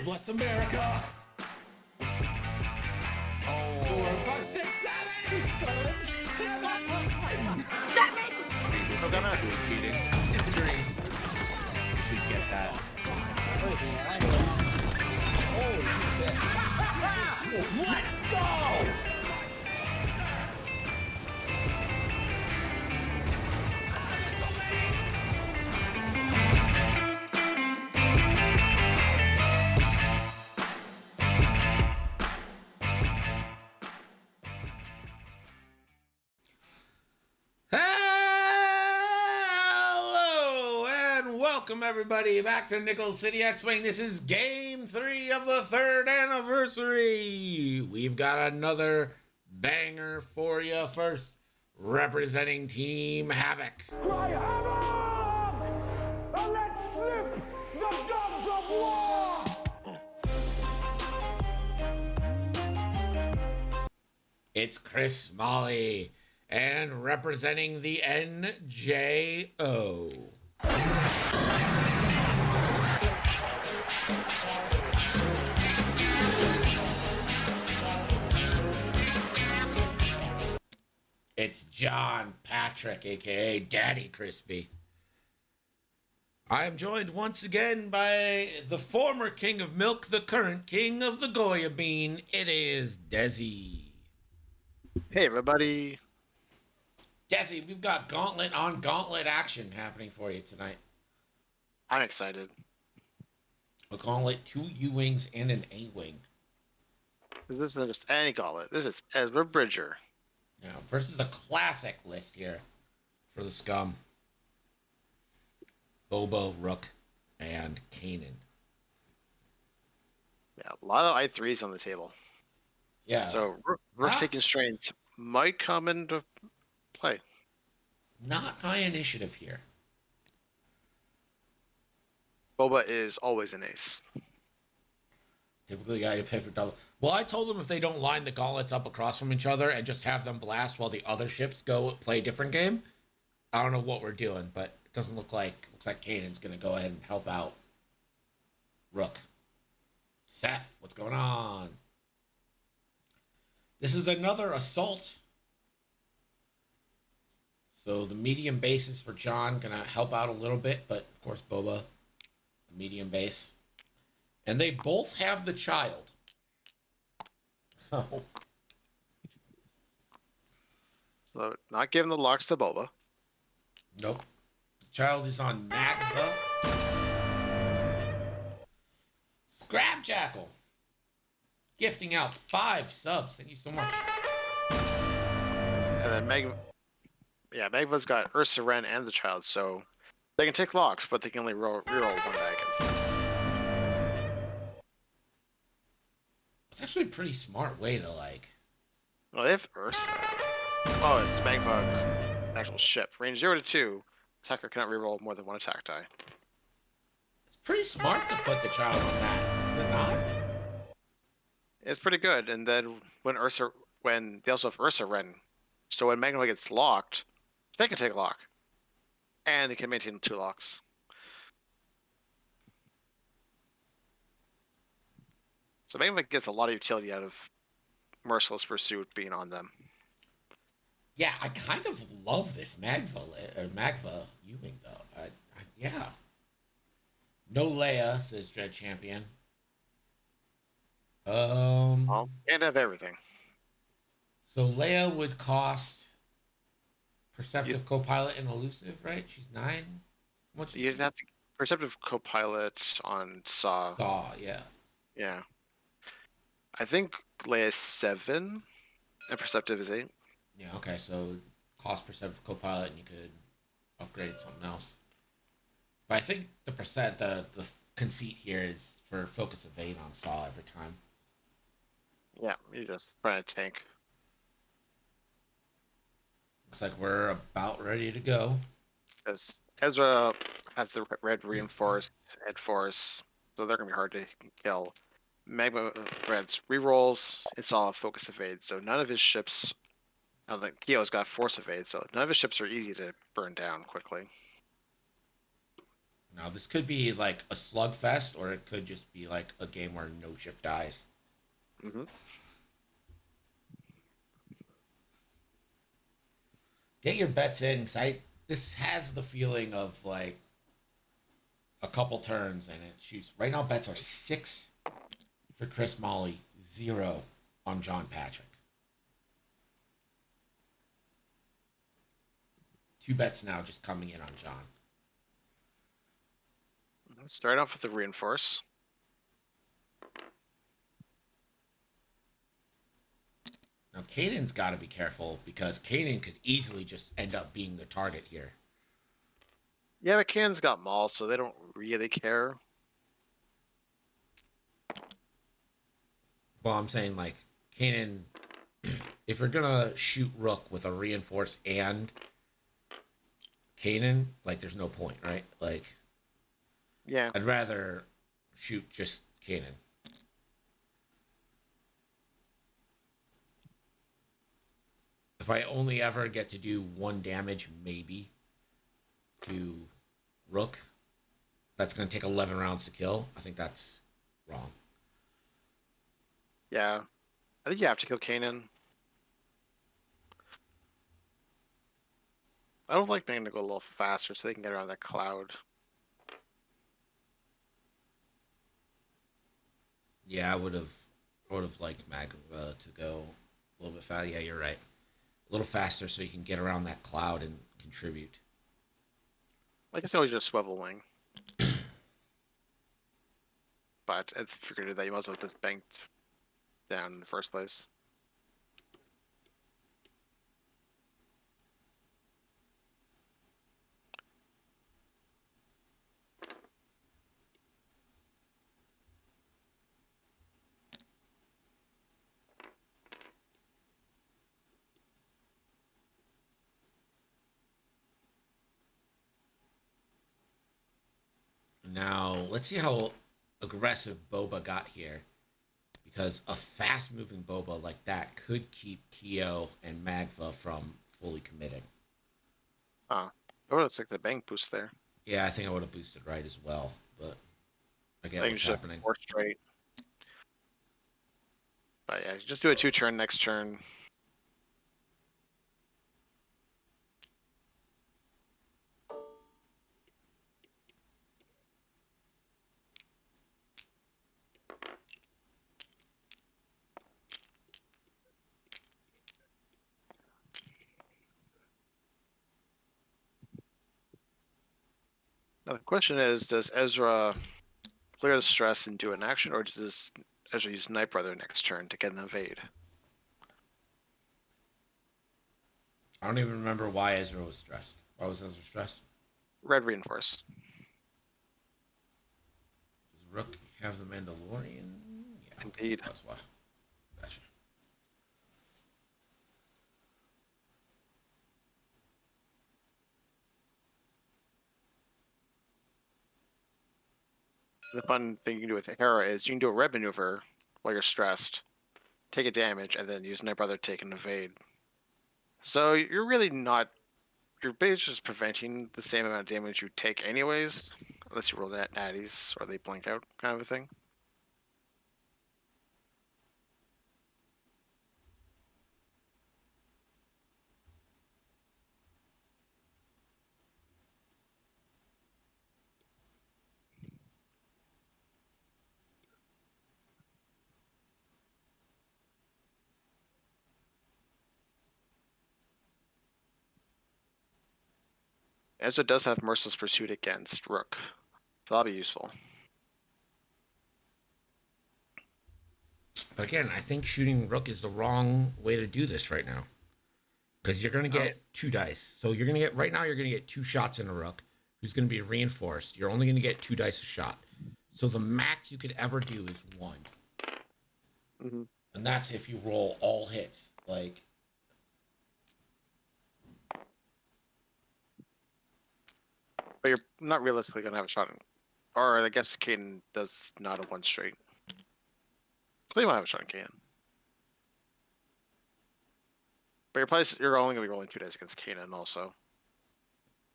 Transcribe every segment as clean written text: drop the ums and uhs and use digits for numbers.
God bless America. 4, 5, 6, 7. 7. Still gonna. Cheating. It's a dream. You should get that. What is he? Holy shit. Let's go! Hello and welcome everybody back to Nickel City X-Wing. This is game 3 of the 3rd anniversary. We've got another banger for you. First, representing Team Havoc. Cry havoc! And let slip the guns of war! It's Chris Molly. And representing the NJO. It's John Patrick, aka Daddy Crispy. I am joined once again by the former king of milk, the current king of the Goya bean. It is Desi. Hey, everybody. Desi, we've got gauntlet on gauntlet action happening for you tonight. I'm excited. A gauntlet, 2 U-wings and an A-wing. This isn't just any gauntlet. This is Ezra Bridger. Now, versus a classic list here for the scum. Bobo, Rook, and Kanan. Yeah, a lot of I3s on the table. Yeah. So Rook's Ah. taking strains might come into play. Not high initiative here. Boba is always an ace. Typically, got to pay for double. Well, I told them if they don't line the gauntlets up across from each other and just have them blast while the other ships go play a different game. I don't know what we're doing, but it doesn't look like. Looks like Kanan's gonna go ahead and help out Rook. Seth, what's going on? This is another assault. So the medium base is for John, gonna help out a little bit, but of course Boba, a medium base. And they both have the child. So Not giving the locks to Boba. nope. The child is on Magva. Scrap Jackal. Gifting out 5 subs. Thank you so much. And then Magva's got Ursa Wren and the child, so they can take locks, but they can only reroll one die against them. It's actually a pretty smart way to Well, they have Ursa. Oh, it's Magva, actual ship. Range 0 to 2. Attacker cannot reroll more than 1 attack die. It's pretty smart to put the child on that. Is it not? It's pretty good. And then when they also have Ursa Wren, so when Magma gets locked, they can take a lock, and they can maintain 2 locks. So Magma gets a lot of utility out of Merciless Pursuit being on them. Yeah, I kind of love this Magva Ewing though. Yeah. No Leia, says Dread Champion. Well, and have everything. So Leia would cost Perceptive Copilot and Elusive, right? She's 9. What's You'd have to Perceptive Copilot on Saw. Saw, yeah. Yeah. I think Leia's 7, and Perceptive is 8. Yeah, okay, so cost Perceptive Copilot and you could upgrade something else. But I think the conceit here is for Focus Evade on Saw every time. Yeah, you're just trying to tank. Looks like we're about ready to go. Because Ezra has the red reinforced head force, so they're going to be hard to kill. Magma Red's rerolls, it's all focus evade, so none of his ships. Like Kyo's got force evade, so none of his ships are easy to burn down quickly. Now this could be like a slugfest, or it could just be like a game where no ship dies. Mm-hmm. Get your bets in, because this has the feeling of like a couple turns and it shoots. Right now, bets are 6 for Chris Molly, 0 on John Patrick. 2 bets now just coming in on John. Let's start off with the reinforce. Now, Kanan's got to be careful because Kanan could easily just end up being the target here. Yeah, but Cannon's got Maul, so they don't really care. Well, I'm saying, like, Kanan, if you're going to shoot Rook with a reinforce and Kanan, like, there's no point, right? Like, Yeah. I'd rather shoot just Kanan. If I only ever get to do 1 damage, maybe, to Rook, that's going to take 11 rounds to kill. I think that's wrong. Yeah. I think you have to kill Kanan. I would like Bang to go a little faster so they can get around that cloud. Yeah, I would have liked Magma to go a little bit faster. Yeah, you're right. A little faster so you can get around that cloud and contribute. I guess always just swivel wing. But if you're gonna do that, you might as well just banked down in the first place. Now, let's see how aggressive Boba got here. Because a fast moving Boba like that could keep Kyo and Magva from fully committing. I would have took the bank boost there. Yeah, I think I would have boosted right as well, but I get I think what's just happening. 4 straight. But yeah, just do a 2-turn next turn. Now the question is, does Ezra clear the stress and do an action, or does Ezra use Night Brother next turn to get an evade? I don't even remember why Ezra was stressed. Why was Ezra stressed? Red reinforce. Does Rook have the Mandalorian? Yeah, okay, Indeed. so that's why. Gotcha. The fun thing you can do with Hera is you can do a red maneuver while you're stressed, take a damage, and then use Night Brother to take an evade. So you're really not. You're basically just preventing the same amount of damage you take anyways, unless you roll that natties or they blank out kind of a thing. Ezra does have Merciless Pursuit against Rook, so that'll be useful. But again, I think shooting Rook is the wrong way to do this right now. Because you're going to get 2 dice. So you're going to get, right now, you're going to get 2 shots in a Rook who's going to be reinforced. You're only going to get 2 dice a shot. So the max you could ever do is 1. Mm-hmm. And that's if you roll all hits. Like, But you're not realistically going to have a shot in. Or I guess Kanan does not have 1 straight. So you might have a shot in Kanan. But you're only going to be rolling 2 dice against Kanan also.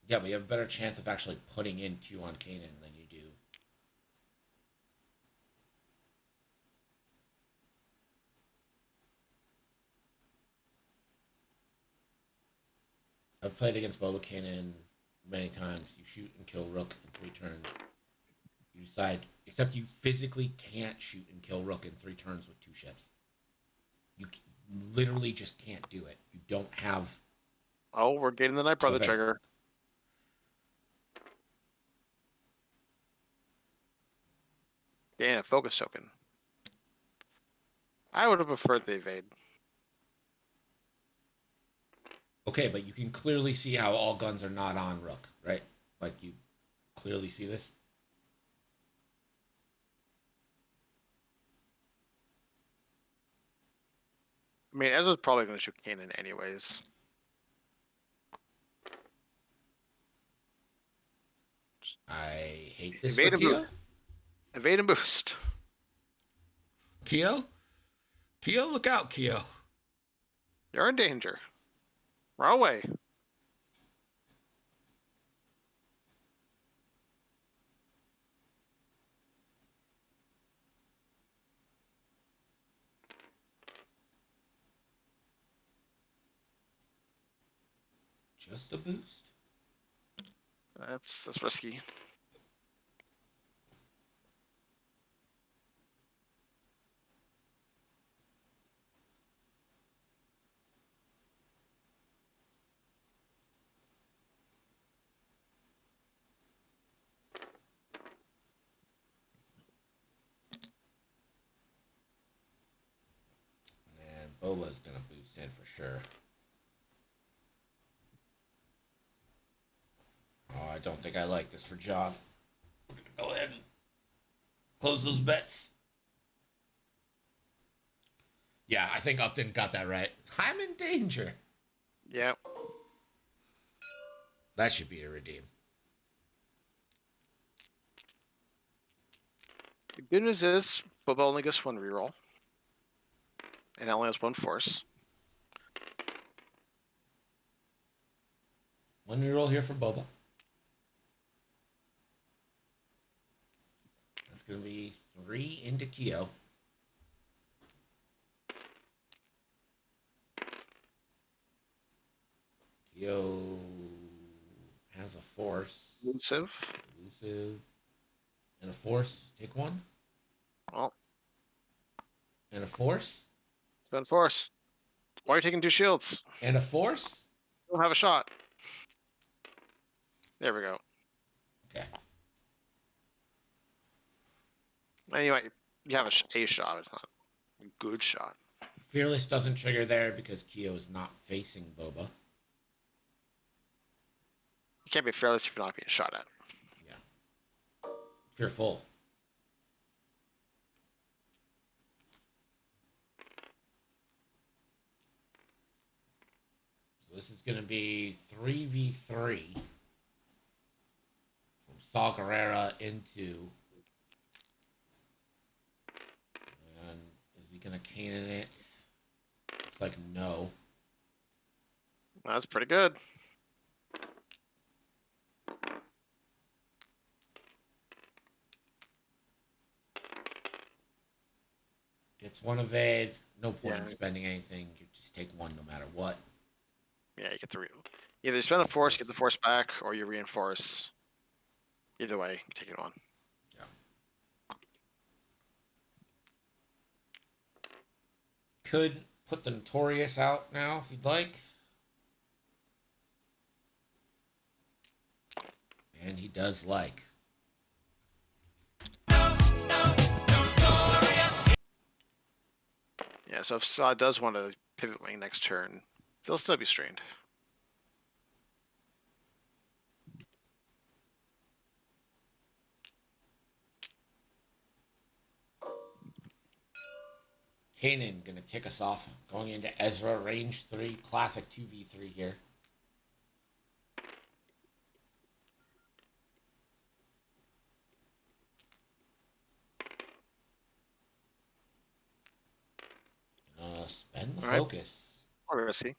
Yeah, but you have a better chance of actually putting in Q on Kanan than you do. I've played against Boba Kanan many times. You shoot and kill Rook in 3 turns. You decide, except you physically can't shoot and kill Rook in 3 turns with 2 ships. You literally just can't do it. You don't have. Oh, we're getting the Night Brother Okay. trigger. Yeah, focus token. I would have preferred the evade. Okay, but you can clearly see how all guns are not on Rook, right? Like, you clearly see this? I mean, Ezra's probably going to shoot Kanan anyways. I hate this Evade for and Keo. boost. Evade and boost. Keo? Keo, look out, Keo. You're in danger. Run away. Just a boost? That's risky. And Boba's gonna boost in for sure. Oh, I don't think I like this for John. We're gonna go ahead and close those bets. Yeah, I think Upton got that right. I'm in danger. Yeah. That should be a redeem. The good news is, Boba only gets 1 reroll. And it only has 1 force. One reroll here for Boba. That's gonna be 3 into Keo. Keo has a force. Elusive. Elusive. And a force. Take 1. Well, And a force. spend force. Why are you taking 2 shields? And a force. You don't have a shot. There we go. Okay. And you have a shot. It's not a good shot. Fearless doesn't trigger there because Keo is not facing Boba. You can't be fearless if you're not being shot at. Yeah. Fearful. So this is going to be 3v3 from Saw Gerrera into. And is he going to cannon it? It's like no. That's pretty good. Gets 1 evade. No point in Yeah. spending anything. You just take 1 no matter what. Yeah, you get the either you spend a force, get the force back, or you reinforce. Either way, you take it on. Yeah. Could put the Notorious out now if you'd like. And he does like. Yeah, so if Saw does want to pivot wing next turn, they'll still be strained. Kanan gonna kick us off. Going into Ezra, range 3, classic 2v3 here. Spend the All right. focus. We're gonna see.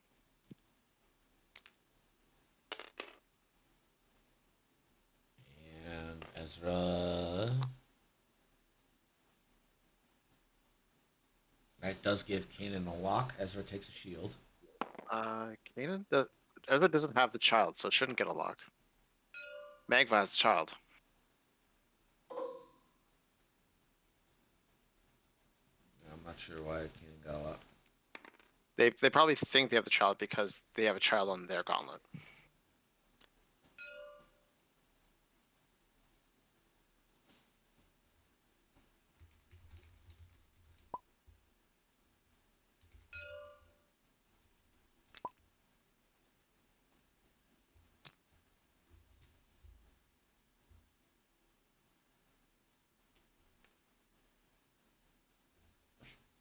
Ezra. That does give Kanan a lock. Ezra takes a shield. Kanan, Ezra doesn't have the child, so it shouldn't get a lock. Magva has the child. I'm not sure why Kanan got a lock. They probably think they have the child because they have a child on their gauntlet.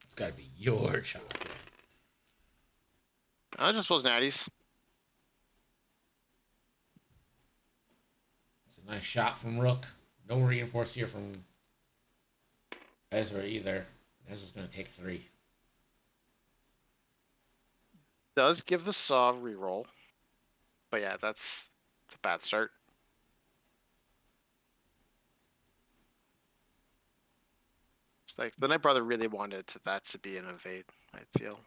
It's got to be your child. I just was natties. It's a nice shot from Rook. No reinforce here from Ezra either. Ezra's going to take 3. Does give the saw reroll. But yeah, it's a bad start. It's like the Night Brother really wanted that to be an evade, I feel.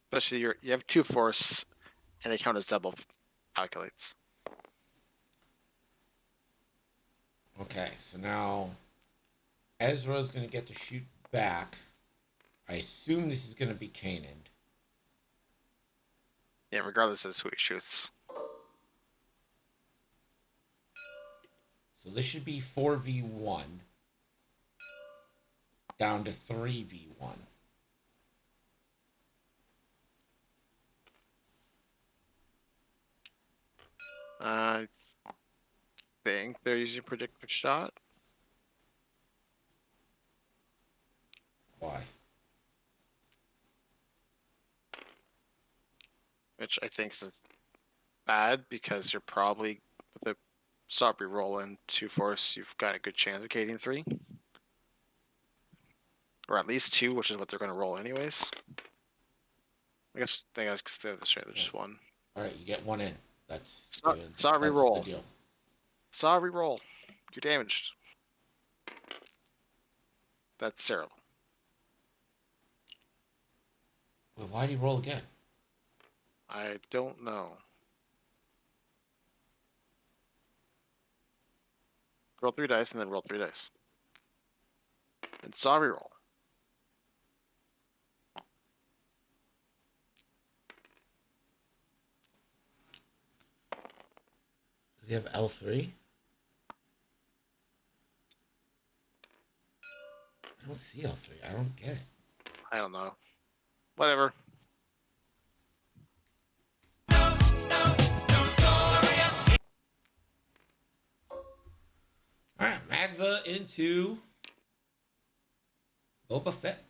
Especially you have 2 force and they count as double calculates. Okay, so now Ezra's going to get to shoot back. I assume this is going to be Kanan. Yeah, regardless of who he shoots. So this should be 4v1 down to 3v1. I think they're using predictive shot. Why? Which I think is bad because you're probably with a stop reroll and 2 force, you've got a good chance of Kading 3. Or at least 2, which is what they're going to roll anyways. I guess because they're the straight, just 1. All right, you get 1 in. That's Saw that's reroll. the deal. Saw reroll. You're damaged. That's terrible. Well, why do you roll again? I don't know. Roll 3 dice and then roll 3 dice. And saw reroll. Does he have L3? I don't see L3. I don't get it. I don't know. Whatever. All right, Magva into Boba Fett.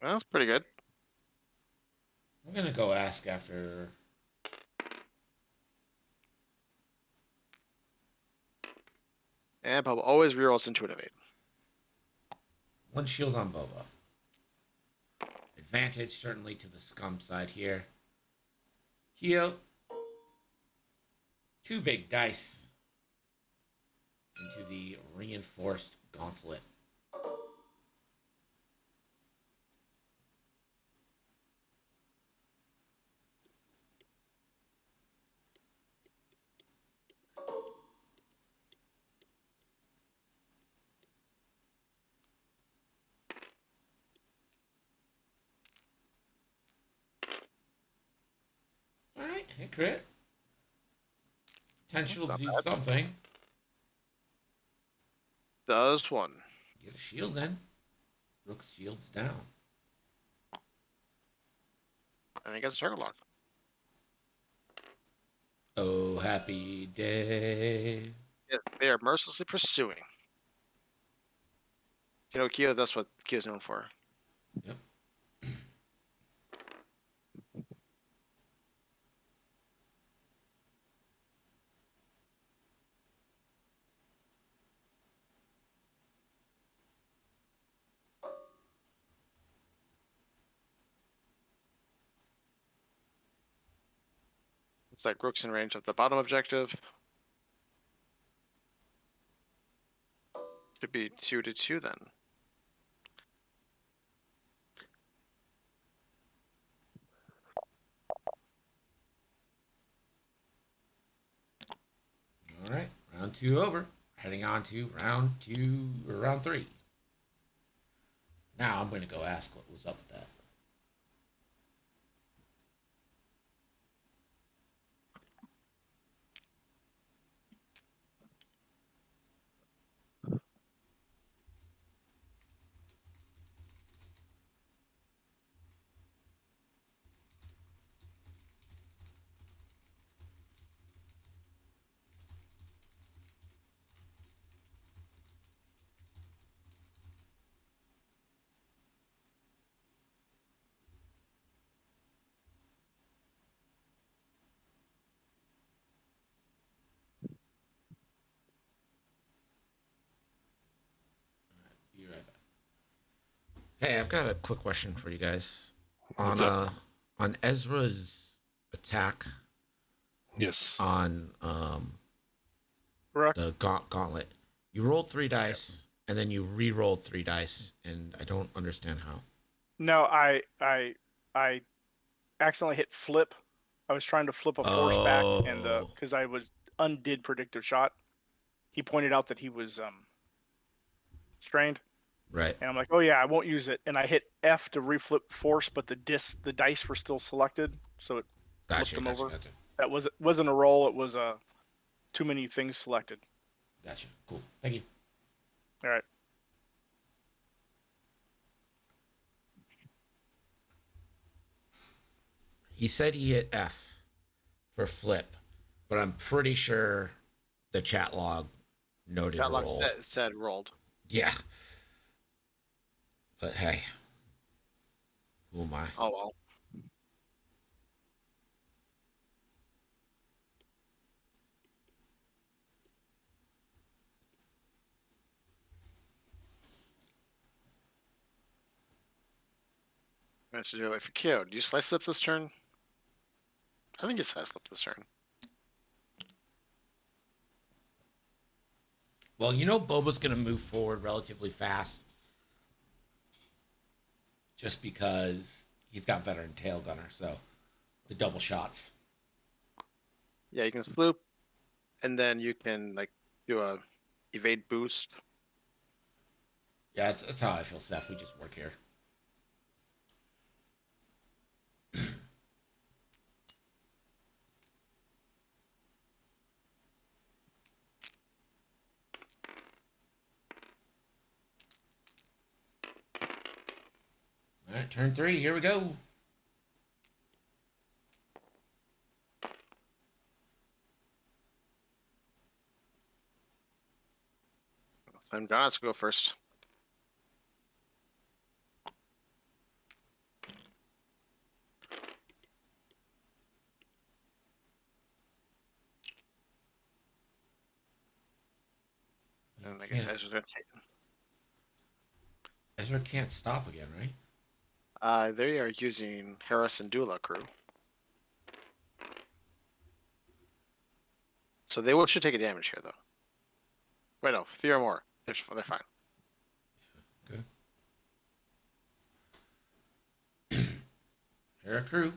Well, that's pretty good. I'm gonna go ask after. And Boba always rerolls into an evade. 1 shield on Boba. Advantage certainly to the scum side here. Kyo. 2 big dice into the reinforced gauntlet. Alright, hit crit. Potential to Not do bad. something. Does 1. Get a shield then. Rook's shield's down. I think it's a target lock. Oh, happy day. Yes, they are mercilessly pursuing. You know, Kyo, that's what Kyo's known for. Yep. Looks like Rook's in range of the bottom objective. Should be 2-2 then. All right, round 2 over. Heading on to round 2 or round 3. Now I'm going to go ask what was up with that. Be right back. Hey, I've got a quick question for you guys. What's up? On Ezra's attack Yes. on Rook. the gauntlet, you rolled 3 dice and then you re-rolled 3 dice, and I don't understand how. No, I accidentally hit flip. I was trying to flip a force back, and Oh. because I was undid predictive shot, he pointed out that he was strained, Right. and I'm like, oh yeah, I won't use it, and I hit F to reflip force, but the dice were still selected, so it Gotcha. them Gotcha. over. Gotcha. that wasn't a roll. It was too many things selected. Gotcha. Cool. Thank you. All right. He said he hit F for flip, but I'm pretty sure the chat log noted That log roll. said rolled. Yeah. But hey, who am I? Oh well. Nice to do it for Q. Do you slice slip this turn? I think you slice slip this turn. Well, you know Boba's going to move forward relatively fast just because he's got veteran tail gunner, so the double shots. Yeah, you can sloop, and then you can like do a evade boost. Yeah, that's how I feel, Seth. We just work here. All right, turn 3. Here we go. I'm John has to go first. And I guess Can't- Ezra's gonna take. Ezra can't stop again, right? They are using Harris and Dula crew. So they should take a damage here, though. Wait, no, 3 or more. They're fine. Good. Hera crew.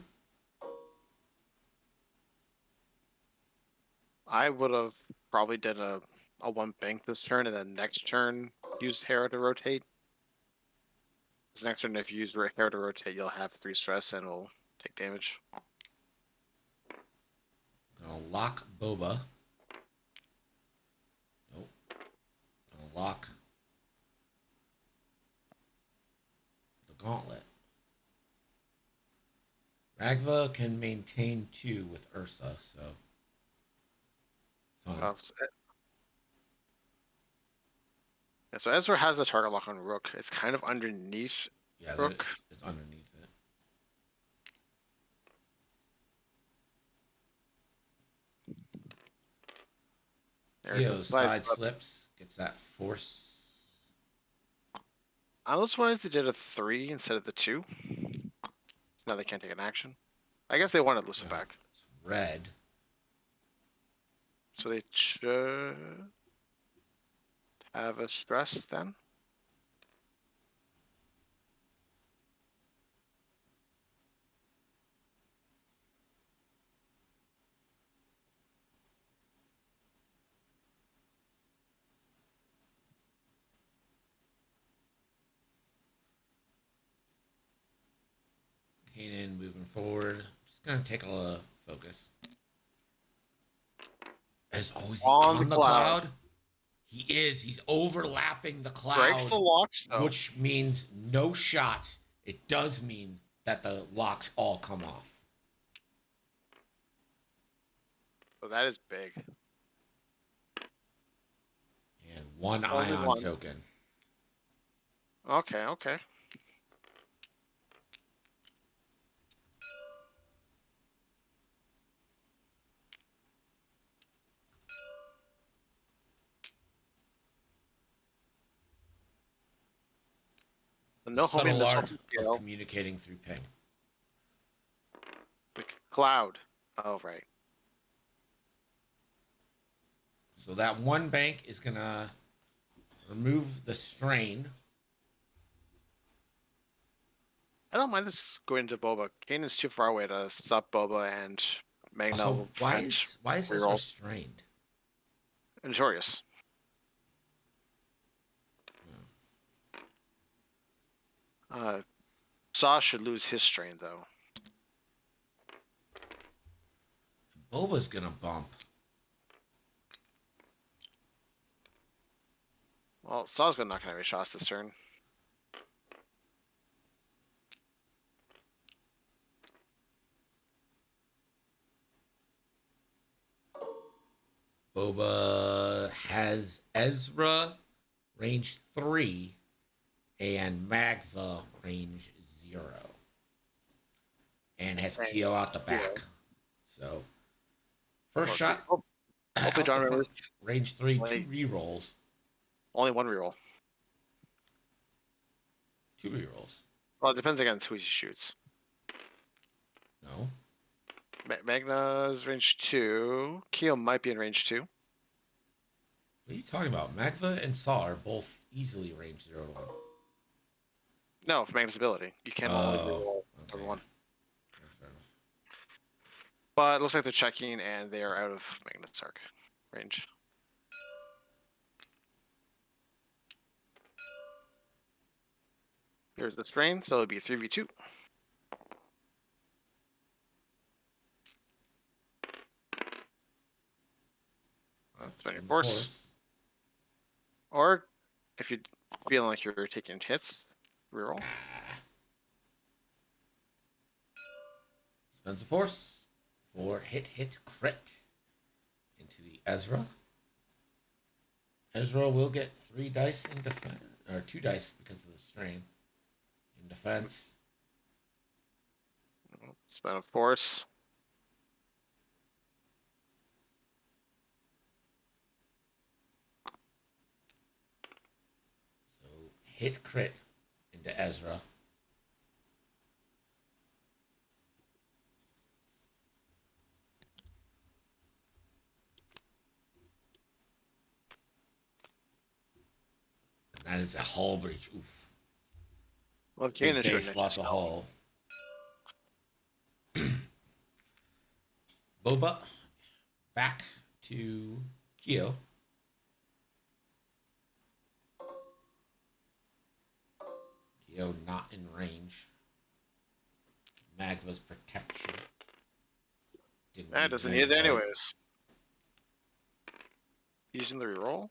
I would have probably did a 1 bank this turn, and then next turn used Hera to rotate. This next turn, if you use Hera to rotate, you'll have 3 stress and will take damage. Gonna lock Boba. Nope. Gonna lock the gauntlet. Ragva can maintain 2 with Ursa, so fun. Yeah, so Ezra has a target lock on Rook. It's kind of underneath. Yeah, Rook. it's underneath it. Theo side slips, gets that force. I was surprised they did a 3 instead of the 2. Now they can't take an action. I guess they wanted to lose it back. It's red. So they should have a stress then. Kanan moving forward. Just gonna take a focus. As always, he on the cloud? He is. He's overlapping the Breaks cloud, the locks though. which means no shots. It does mean that the locks all come off. So that is big. And one Only ion one. token. Okay, okay. The No homing subtle missile art from of Gale. communicating through ping. The cloud. Oh, right. So that one bank is gonna remove the strain. I don't mind this going to Boba. Kanan's too far away to stop Boba, and Magna Also, will why prevent is this rerolls. restrained? Notorious. Saw should lose his strain though. Boba's gonna bump. Well, Saw's not gonna have any shots this turn. Boba has Ezra range 3 and Magva range 0. And has Right. Kyo out the back. So first Well, shot see, out the John front, remembers. range 3, Like- 2 rerolls. Only one reroll. 2 rerolls. Well, it depends against who he shoots. No. Magna's range 2. Keo might be in range 2. What are you talking about? Magva and Saw are both easily range 0 to 1. No, for Magna's ability. You can only reroll for okay. one. Yeah, fair enough. But it looks like they're checking and they are out of Magna's arc range. Here's the strain, so it'll be 3v2. Spend your force. Or if you're feeling like you're taking hits, reroll. Spends a force for hit crit into the Ezra. Ezra will get 3 dice in defense, or 2 dice because of the strain in defense. Spend a force. So hit crit into Ezra. And that is a hull breach. Oof. Well, Big Kanan base, should lots of hull. Boba, back to Kyo. Kyo not in range. Magva's protection. That doesn't need it anyways. Using the reroll.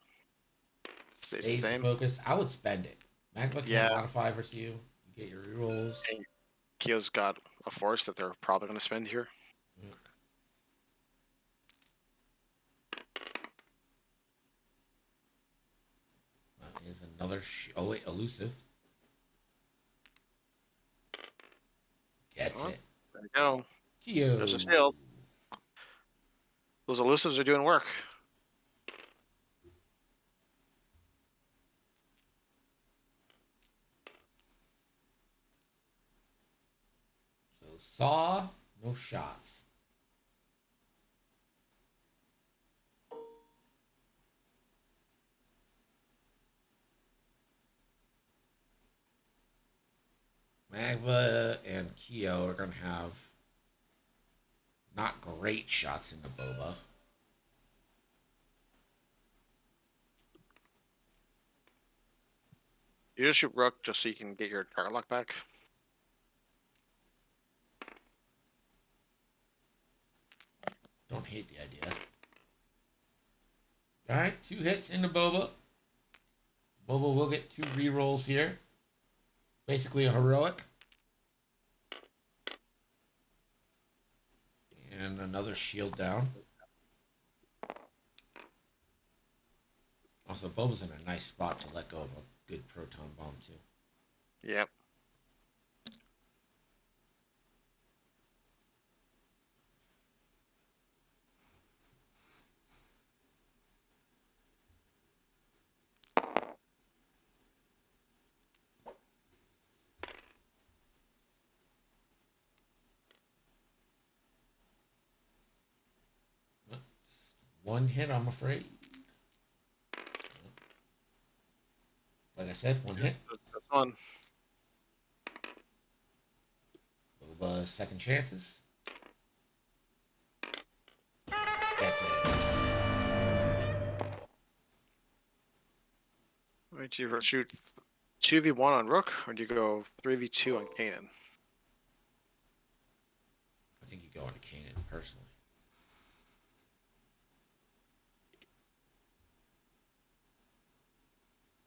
Stays the Stays the same. focus. I would spend it. Magva can't Yeah. modify versus you. You get your rerolls. And Kyo's got a force that they're probably going to spend here. That is another. Oh wait, elusive. Gets Oh, it. There you go. Kyo. There's a shield. Those elusives are doing work. So Saw, no shots. Magva and Kyo are going to have not great shots into Boba. You just shoot Rook just so you can get your target lock back. Don't hate the idea. Alright, 2 hits into Boba. Boba will get 2 rerolls here. Basically a heroic. And another shield down. Also, Boba's in a nice spot to let go of a good proton bomb, too. Yep. Just 1 hit, I'm afraid. Like I said, 1 hit. That's one. Boba, second chances. That's it. Would you shoot 2v1 on Rook, or do you go 3v2 on Kanan? I think you go into Kanan personally.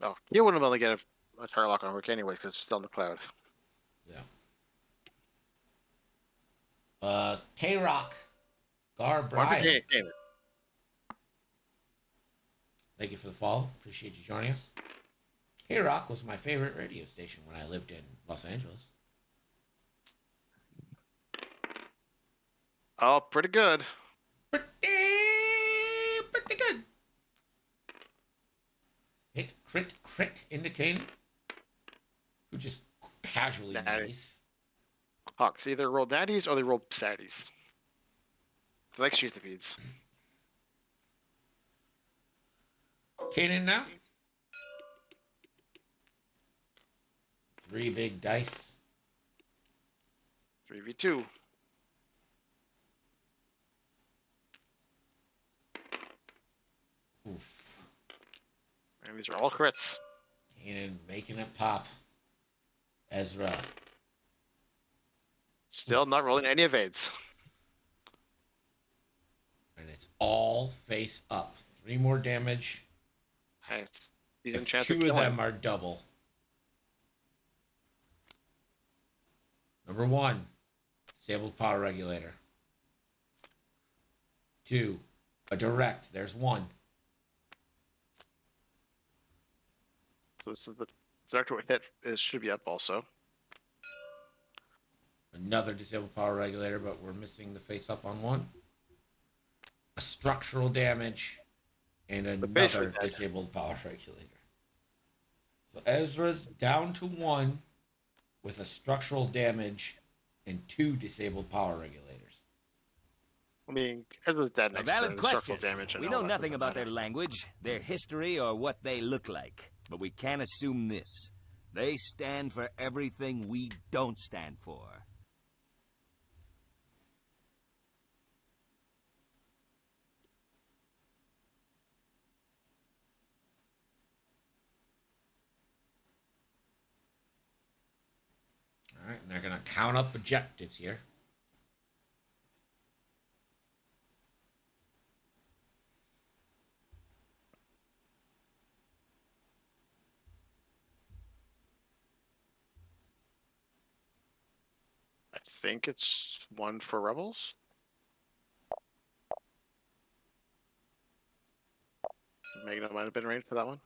Oh, you wouldn't be able to get a target lock on Rook anyway because it's still in the cloud. Yeah. K-Rock. Gar Brian. Kanan. Thank you for the follow. Appreciate you joining us. K-Rock was my favorite radio station when I lived in Los Angeles. Oh, pretty good. Pretty good. Hit, crit into Kanan. Who just casually Natty. nice. Hawks either roll natties or they roll saddies. They like shoot the feeds. Kanan now. 3 big dice. 3v2. Oof. And these are all crits. Kanan making it pop. Ezra. Still not rolling any evades. And it's all face up. 3 more damage. Decent If chance 2 of killing. them are double. Number 1, disabled power regulator. 2, a direct. There's 1. So this is the director hit. It should be up also. Another disabled power regulator, but we're missing the face up on 1. A structural damage and basically another dead. disabled power regulator. So Ezra's down to 1 with a structural damage and 2 disabled power regulators. I mean, Ezra's dead A next turn. valid The structural question. damage and We all know that nothing doesn't about their matter. language, their history, or what they look like. But we can assume this. They stand for everything we don't stand for. All right, and they're going to count up objectives here. I think it's 1 for Rebels. Magna might have been right for that one.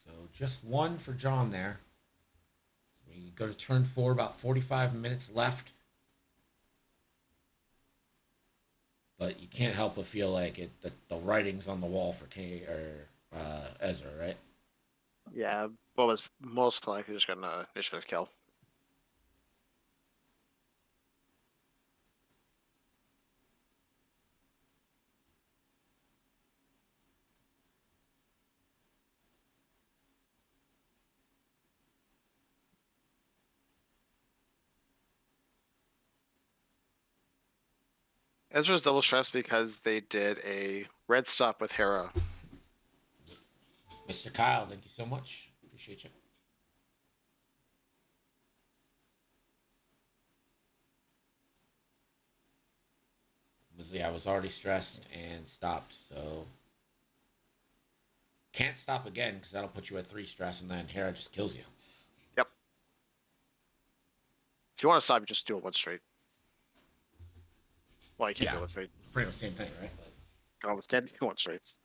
So just 1 for John there. We Go to turn 4, about 45 minutes left. But you can't help but feel like the writing's on the wall for Ezra, right? Yeah, Boba's most likely just gonna initiative kill. Ezra's double stressed because they did a red stop with Hera. Mr. Kyle, thank you so much. Appreciate you. I was already stressed and stopped, so can't stop again because that'll put you at 3 stress, and then Hera just kills you. Yep. If you want to stop, you just do it one straight. Well, you can't do it straight. It's pretty much the same thing, right? Like, All this can't do one straights.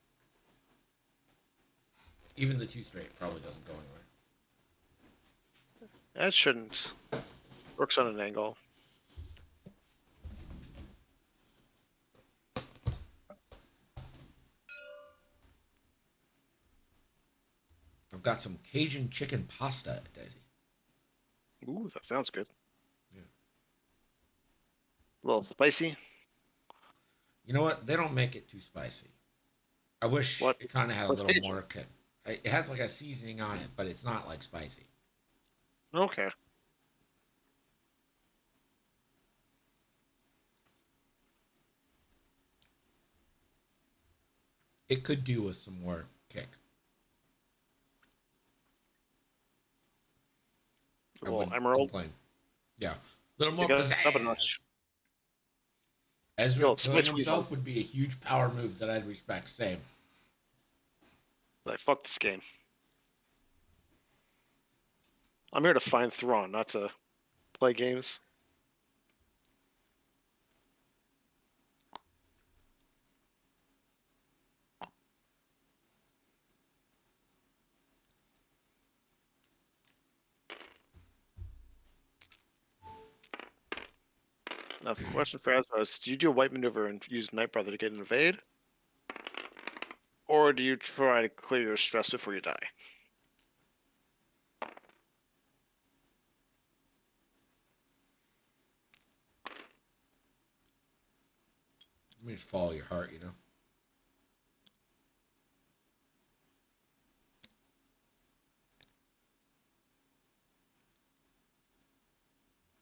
even the 2 straight probably doesn't go anywhere. It shouldn't. Works on an angle. I've got some Cajun chicken pasta, Daisy. Ooh, that sounds good. Yeah. A little spicy. You know what? They don't make it too spicy. I wish What? it kind of had a What's little Cajun? more kick. It has like a seasoning on it, but it's not like spicy. Okay. It could do with some more kick. I Well, wouldn't Emerald. complain. Yeah, a little more Take it up a pizzazz. notch. Ezra Yo, killing Swiss himself Weasel. would be a huge power move that I'd respect. Same. Like, fuck this game. I'm here to find Thrawn, not to play games. Now, the question for Ezra is, do you do a white maneuver and use Night Brother to get an evade? Or do you try to clear your stress before you die? Let me just follow your heart, you know.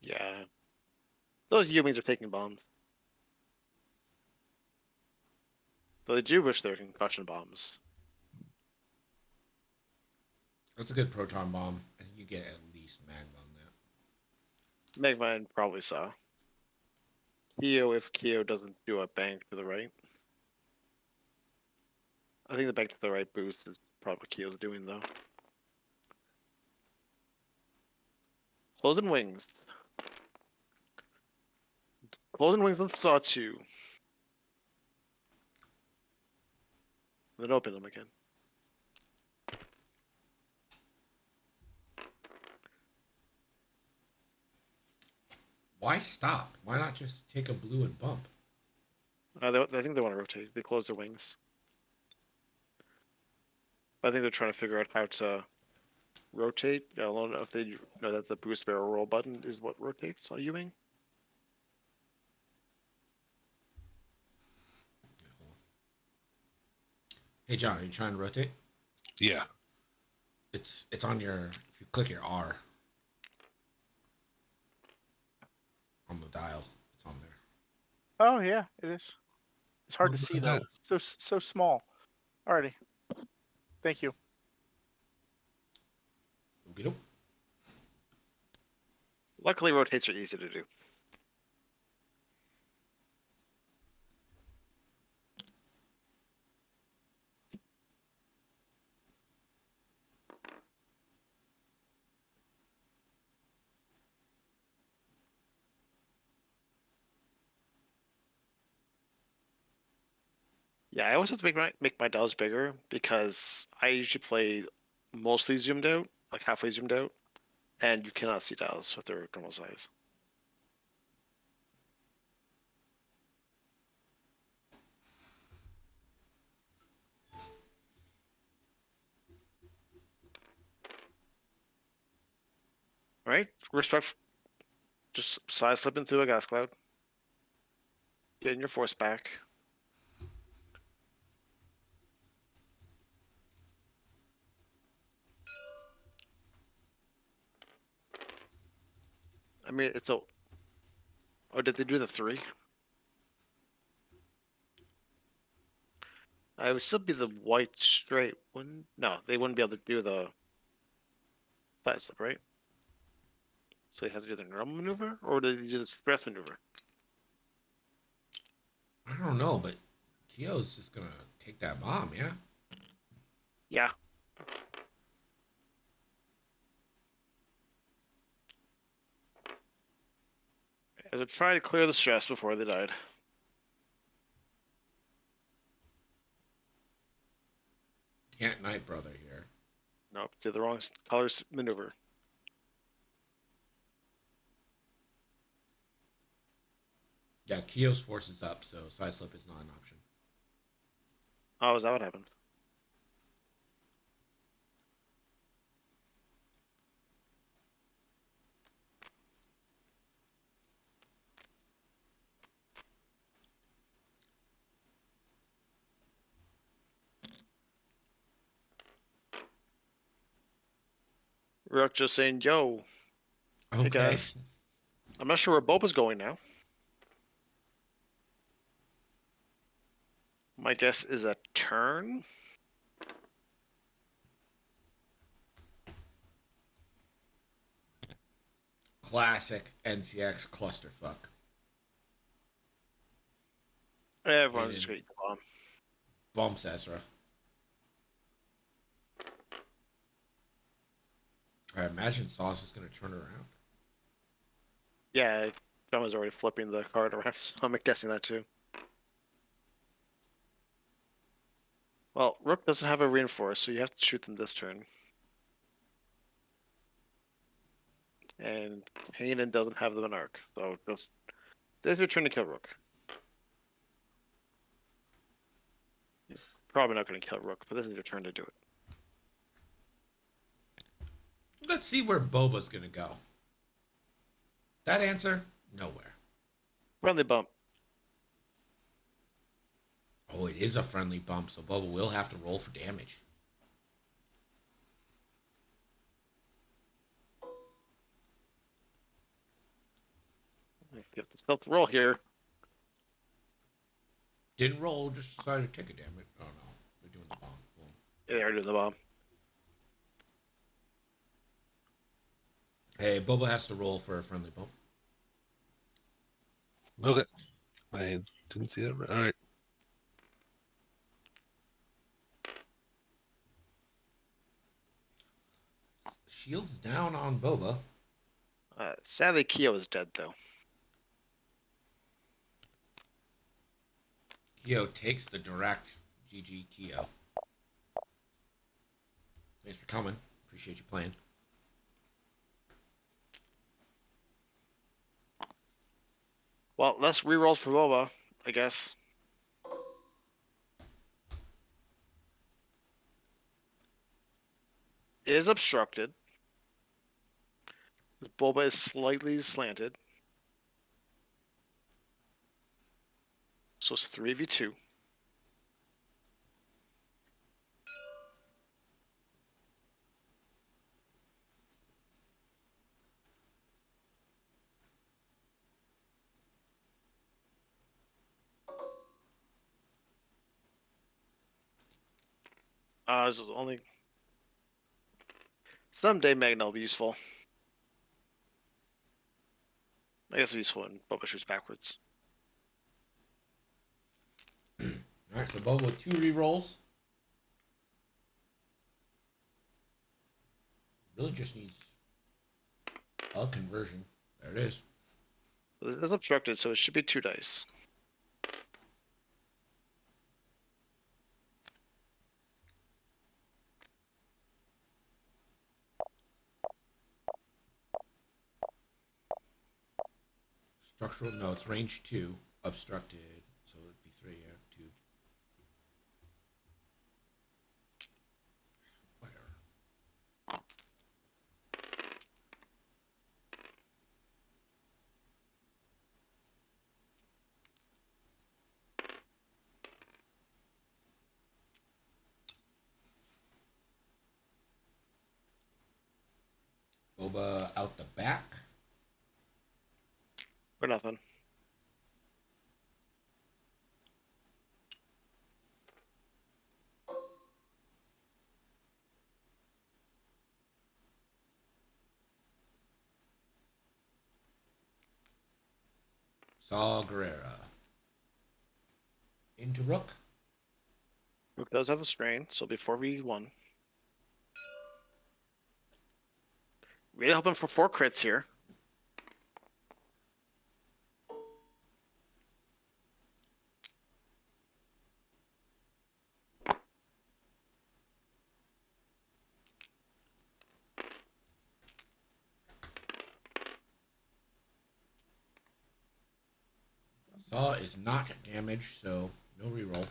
Yeah. Those humans are taking bombs. Though they do wish they were concussion bombs. That's a good proton bomb. I think you get at least mags on that. Megamind probably saw. Keo, if Keo doesn't do a bank to the right. I think the bank to the right boost is probably what Keo's doing, though. Closing wings. Closing wings on Saw 2. Then open them again. Why stop? Why not just take a blue and bump? I think they want to rotate. They close their wings. I think they're trying to figure out how to rotate. I don't know if they know that the boost barrel roll button is what rotates on U-wing. Hey John, are you trying to rotate? Yeah. It's on your. If you click your R on the dial, it's on there. Oh yeah, it is. It's hard Oh, to look see at though. that. So small. Alrighty. Thank you. Okey-doke. Luckily, rotates are easy to do. Yeah, I always have to make my dials bigger because I usually play mostly zoomed out, like halfway zoomed out, And you cannot see dials with their normal size. All right, respect. Just side slipping through a gas cloud. Getting your force back. I mean, it's a. Oh, did they do the 3? I would still be the white straight. Wouldn't? No, they wouldn't be able to do the side slip, right? So they have to do the normal maneuver, or did they do the stress maneuver? I don't know, but Kyo's just gonna take that bomb, yeah? Yeah. I would try to clear the stress before they died. Can't Night Brother here. Nope, did the wrong colors maneuver. Yeah, Kyo's force is up, so side slip is not an option. Oh, is that what happened? Rook just saying, yo, Okay. hey guys. I'm not sure where Boba's going now. My guess is a turn. Classic NCX clusterfuck. Everyone's just Hayden. gonna eat the bomb. Bumps Ezra. I imagine Sauce is gonna turn around. Yeah, John was already flipping the card around, so I'm guessing that too. Well, Rook doesn't have a reinforce, so you have to shoot them this turn. And Hayden doesn't have the Monarch, so just there's your turn to kill Rook. Probably not going to kill Rook, but this is your turn to do it. Let's see where Boba's gonna go. That answer? Nowhere. Friendly bump. Oh, it is a friendly bump, so Boba will have to roll for damage. You have to stealth roll here. Didn't roll, just decided to take a damage. Oh no, they're doing the bomb. Boom. Yeah, they already did the bomb. Hey, Boba has to roll for a friendly bump. Okay. I didn't see that. All right. Shields down on Boba. Sadly, Kyo is dead, though. Kyo takes the direct. GG, Kyo. Thanks for coming. Appreciate you playing. Well, less rerolls for Boba, I guess. Is obstructed. Boba is slightly slanted. So it's 3v2. This is only someday Magna will be useful. I guess it'll be useful when Boba shoots backwards. Alright, so Boba with 2 rerolls. Really just needs a conversion. There it is. It is obstructed, so it should be 2 dice. Structural, no, it's range 2. Obstructed, so it'd be 3 or 2. Whatever. Boba out the back. For nothing. Saw Gerrera. Into Rook. Rook does have a strain, so it'll be 4v1. Really hoping for 4 crits here. Saw is not damaged, so no reroll.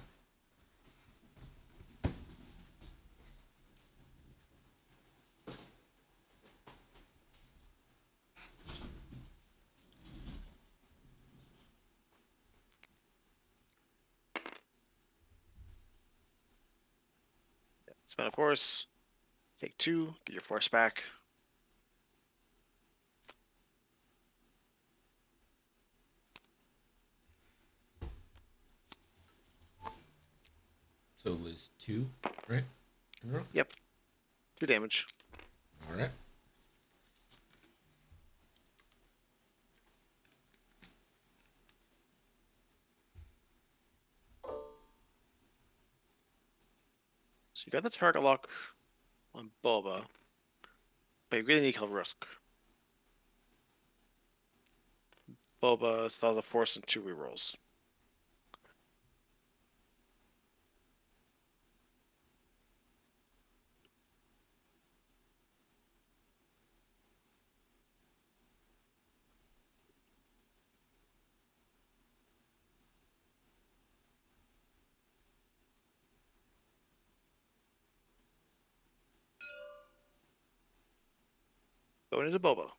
Spend a force. Take 2. Get your force back. So it was 2, right? In Rook? Yep. 2 damage. All right. So you got the target lock on Boba. But you really need to kill Rusk. Boba still has a force and 2 rerolls. Going into Boba.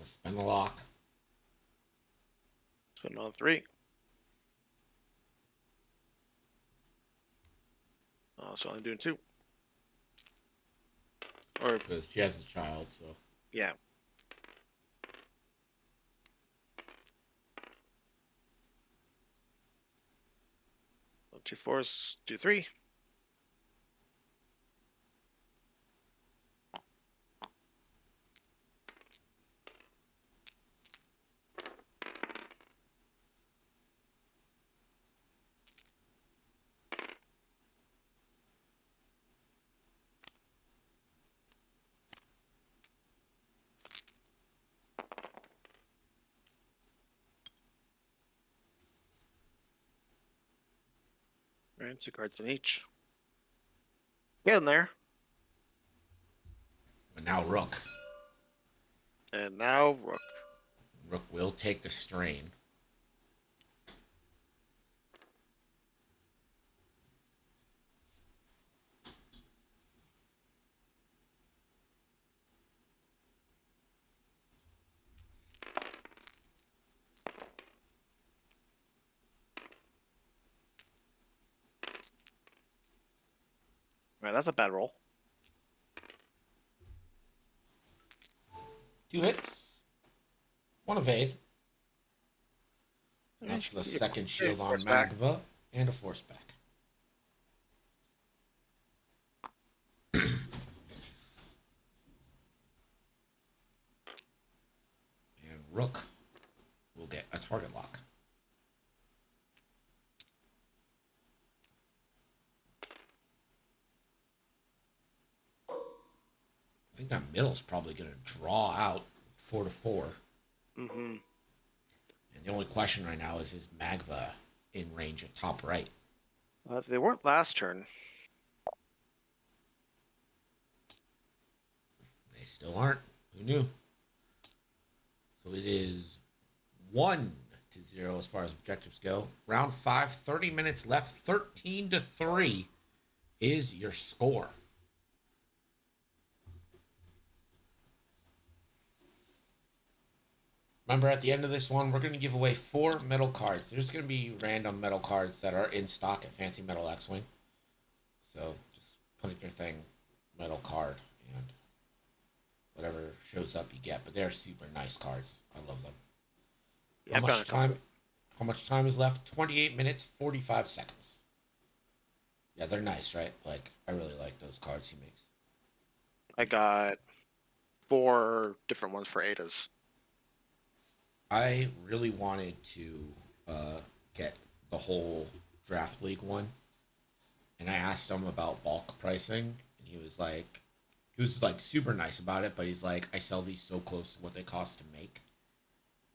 Spend a lock. Spend another 3. So only doing 2. Or, Because she has a child, so. yeah. So 2 force, do 3. Right, 2 cards in each. Get in there. But now Rook. And now Rook. Rook will take the strain. Right, that's a bad roll. 2 hits. 1 evade. And Yeah, that's the you- second shield on force back. Magva and a force back. And Rook will get a target lock. I think that middle's probably going to draw out 4 to 4. Mm-hmm. And the only question right now is Magva in range at top right? They weren't last turn. They still aren't. Who knew? So it is 1-0 as far as objectives go. Round 5, 30 minutes left. 13-3 is your score. Remember, at the end of this one, we're going to give away 4 metal cards. There's going to be random metal cards that are in stock at Fancy Metal X-Wing. So just put in your thing, metal card, and whatever shows up you get. But they're super nice cards. I love them. Yeah, How I've got much a couple. time? How much time is left? 28 minutes, 45 seconds. Yeah, they're nice, right? Like, I really like those cards he makes. I got 4 different ones for Adas. I really wanted to get the whole Draft League one, and I asked him about bulk pricing, and he was like super nice about it, but he's like, I sell these so close to what they cost to make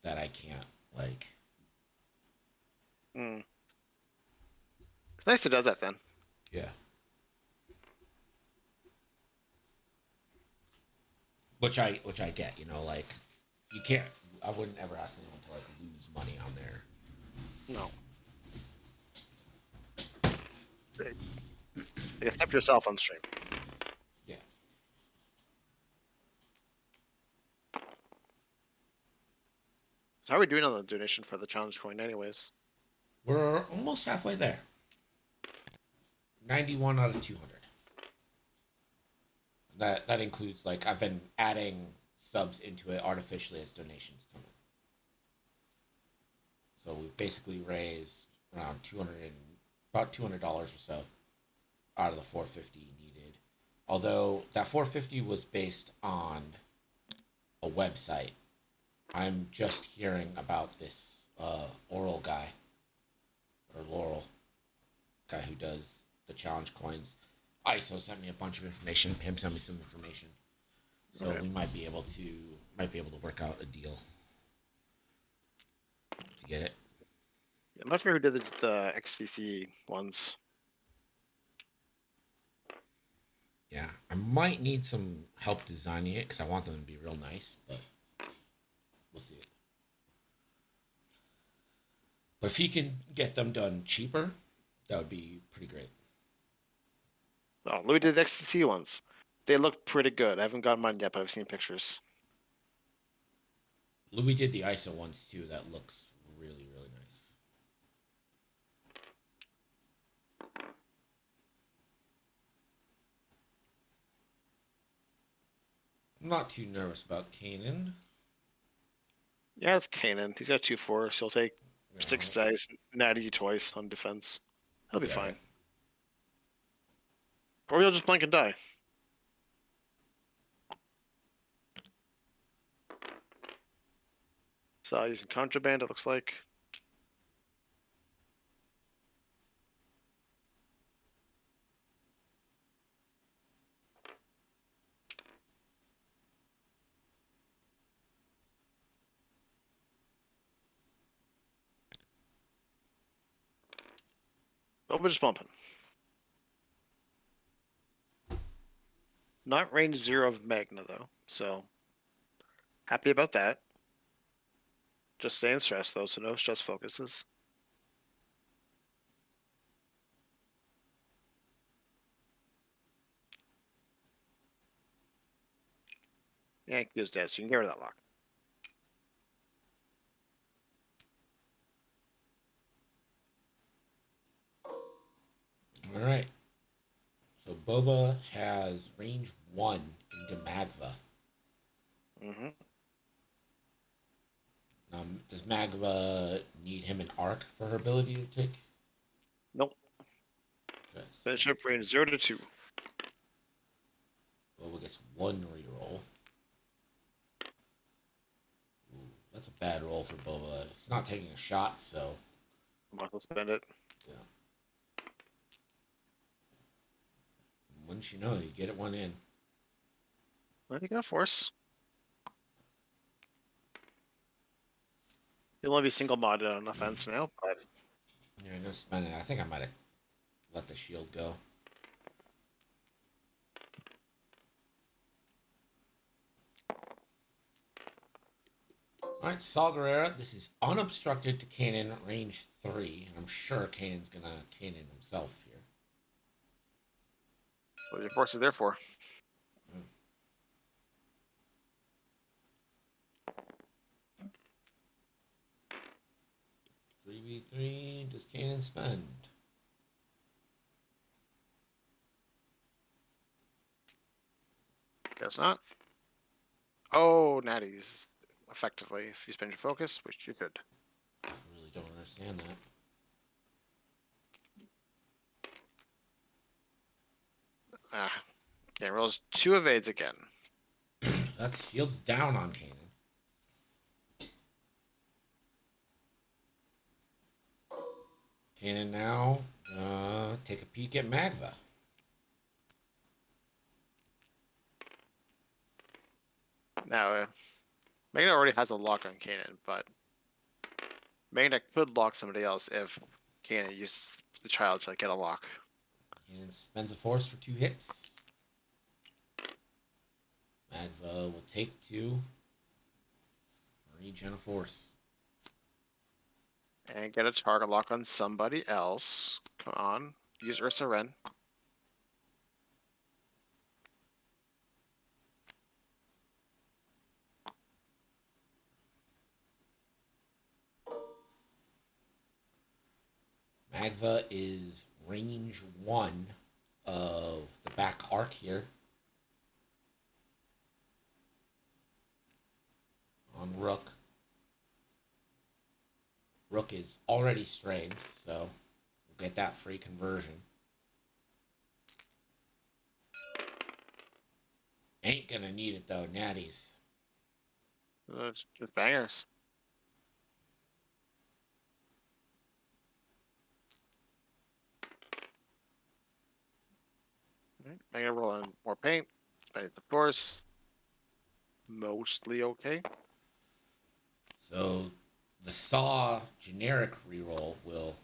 that I can't like. Mm. It's nice he does that then. Yeah. Which I get, you know, like you can't. I wouldn't ever ask anyone to like lose money on there. No. Except yourself on stream. Yeah. So how are we doing on the donation for the challenge coin anyways? We're almost halfway there. 91 out of 200. That includes, like, I've been adding subs into it artificially as donations come in. So we've basically raised around about $200 or so out of the 450 needed. Although that 450 was based on a website. I'm just hearing about this Oral guy, or Laurel guy who does the challenge coins. ISO sent me a bunch of information. Pim sent me some information, so Okay. we might be able to work out a deal to get it. I'm not sure who did the XVC ones. Yeah, I might need some help designing it because I want them to be real nice, but we'll see it. But if he can get them done cheaper, that would be pretty great. Oh, Louis did the XVC ones. They look pretty good. I haven't gotten mine yet, but I've seen pictures. Louis did the ISO ones too. That looks really, really nice. I'm not too nervous about Kanan. Yeah, it's Kanan. He's got 2-4, so he'll take You 6 know, dice, natty twice on defense. He'll be Yeah. fine. Or he'll just blink and die. So using contraband, it looks like. Oh, we're just bumping. Not range 0 of Magna, though, so happy about that. Just staying stressed, though, so no stress focuses. Yeah, gives dead, so you can get rid of that lock. All right. So Boba has range 1 into Magva. Mm-hmm. Does Magva need him an arc for her ability to take? Nope. Okay, so Finish up range 0 to 2. Boba gets 1 reroll. Ooh, that's a bad roll for Boba. He's not taking a shot, so Might as well spend it. yeah. Wouldn't you know, you get it one in. Well, you got force. He'll only be single modded on offense now, but You're gonna spend it. I think I might have let the shield go. Alright, Saw Gerrera, this is unobstructed to Kanan, range 3. And I'm sure Kanan's gonna Kanan himself here. What are your forces there for? 3v3, does Kanan spend? Guess not. Oh, natties. Effectively, if you spend your focus, which you could. I really don't understand that. Okay, rolls 2 evades again. That shield's down on Kanan. Kanan now, take a peek at Magva. Now, Magna already has a lock on Kanan, but Magna could lock somebody else if Kanan uses the child to get a lock. Kanan spends a force for 2 hits. Magva will take 2. Regen a force. And get a target lock on somebody else. Come on. Use Ursa Ren. Magva is range 1 of the back arc here. On Rook. Rook is already strained, so we'll get that free conversion. Ain't gonna need it though, natties. It's just bangers. Alright, Magna rolling more paint. Spending the force. Mostly okay. So the Saw generic reroll will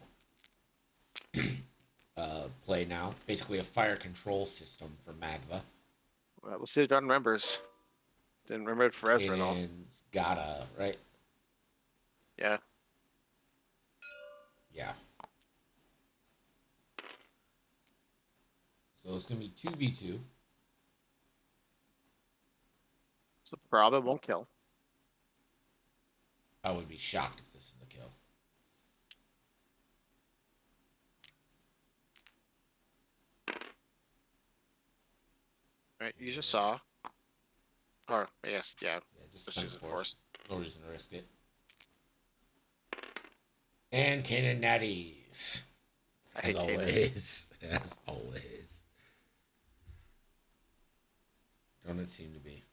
play now. Basically a fire control system for Magva. We'll see if John remembers. Didn't remember it for Ezra at all. Kanan's gotta, right? Yeah. Yeah. So it's gonna be 2v2. So probably won't kill. I would be shocked if this is a kill. Right, you just saw. Or, yes, yeah. Yeah, just Just spend use it force. No reason to risk it. And Kanan natties. I As hate Kanan. always. As always. Don't it seem to be?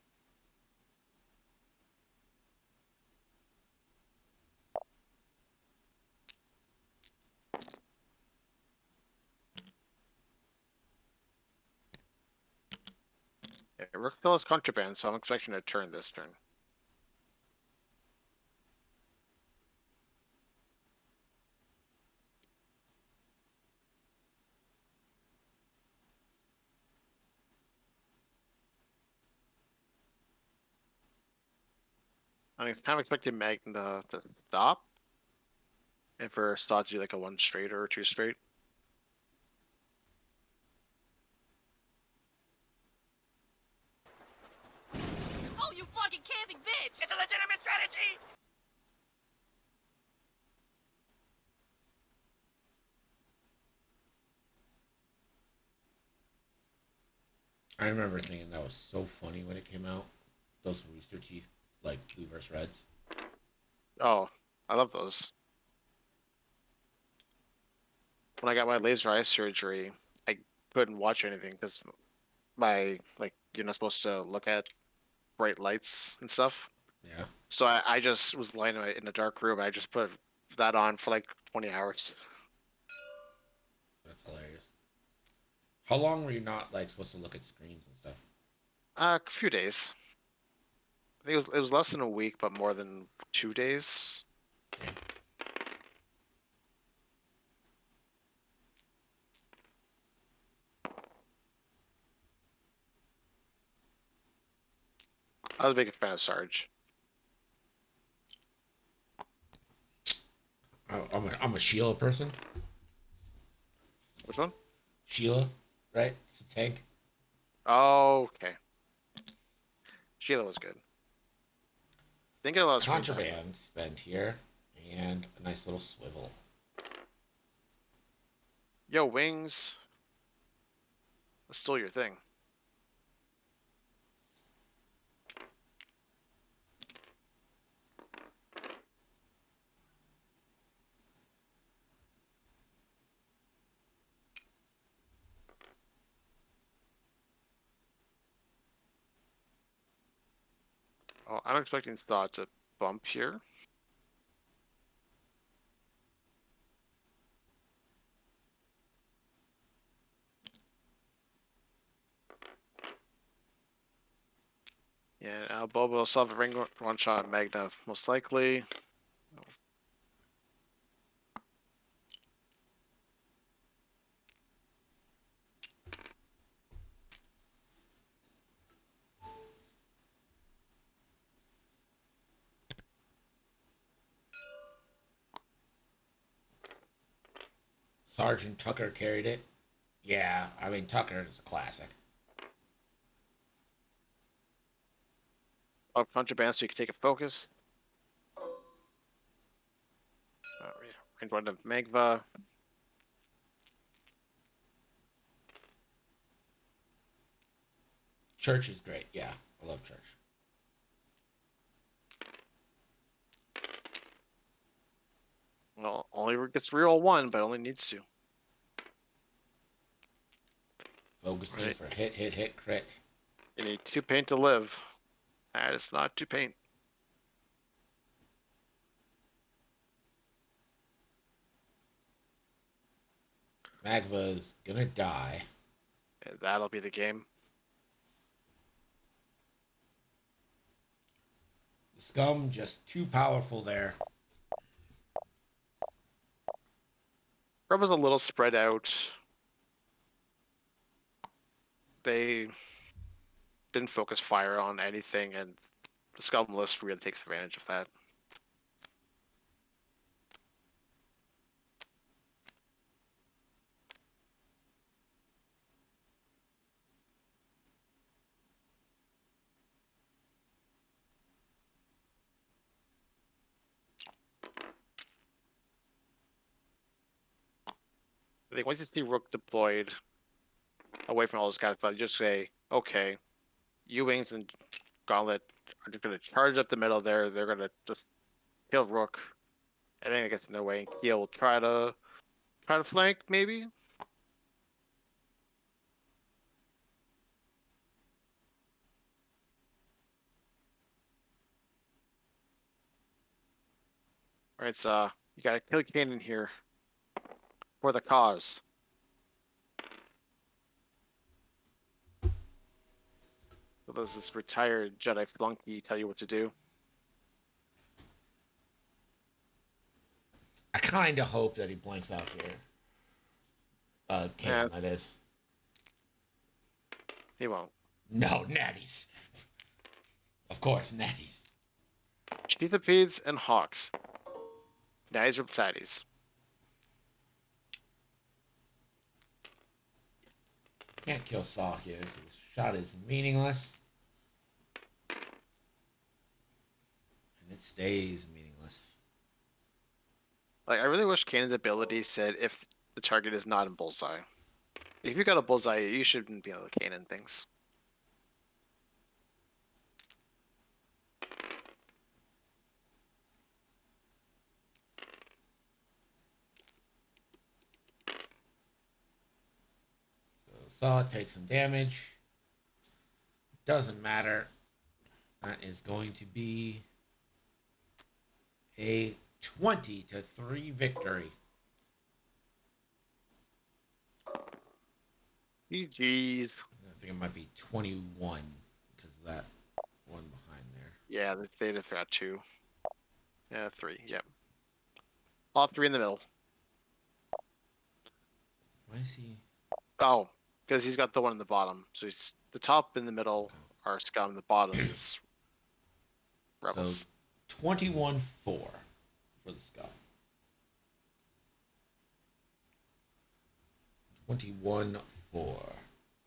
Yeah, Rook Pill is contraband, so I'm expecting a turn this turn. I'm kind of expecting Magna to stop. And for Stott to do like a 1 straight or 2 straight. Oh, you fucking camping bitch! It's a legitimate strategy! I remember thinking that was so funny when it came out. Those Rooster Teeth, like blue versus reds. Oh, I love those. When I got my laser eye surgery, I couldn't watch anything because you're not supposed to look at bright lights and stuff. Yeah, So I just was lying in a dark room and I just put that on for like 20 hours. that's hilarious. How long were you not like supposed to look at screens and stuff? A few days. I think it was less than a week, but more than 2 days. I was a big fan of Sarge. I'm a Sheila person. Which one? Sheila, right? It's a tank. Oh, okay. Sheila was good. Didn't get a lot of screen time. Contraband spent here, and a nice little swivel. Yo, wings. That's still your thing. Oh, I'm expecting Thought to bump here. Yeah, Bobo will still have a ring one shot on Magna, most likely. Sergeant Tucker carried it. Yeah, I mean Tucker is a classic. Oh, contraband, so you can take a focus. Range one of Magva. Church is great. Yeah, I love Church. Well, only gets to reroll one, but only needs to. Focusing Right. for hit, crit. You need 2 paint to live. That is not 2 paint. Magva's gonna die. And that'll be the game. The scum just too powerful there. Red was a little spread out. They didn't focus fire on anything, and the scum list really takes advantage of that. I think once you see Rook deployed away from all those guys, but you just say, okay, U-Wings and Gauntlet are just going to charge up the middle there. They're going to just kill Rook. And then it gets in their way, and Keel will try to flank, maybe? Alright, so you gotta kill Kanan here. For the cause. So does this retired Jedi flunky tell you what to do? I kind of hope that he blanks out here. Cam, Yeah. that is. He won't. No, natties. Of course, natties. Cheethapedes and Hawks. Natties or Platties. Can't kill Saw here, so the shot is meaningless. And it stays meaningless. Like, I really wish Kanan's ability said if the target is not in bullseye. If you got a bullseye, you shouldn't be able to Kanan things. So Saw takes some damage. Doesn't matter. That is going to be a 20-3 victory. GG's. I think it might be 21 because of that one behind there. Yeah, they'd have got 2. Yeah, 3. Yep. All 3 in the middle. Why is he? Oh, because he's got the one in the bottom. So he's the top and the middle are scum. The bottom is rebels. So 21-4 for the scum. 21-4.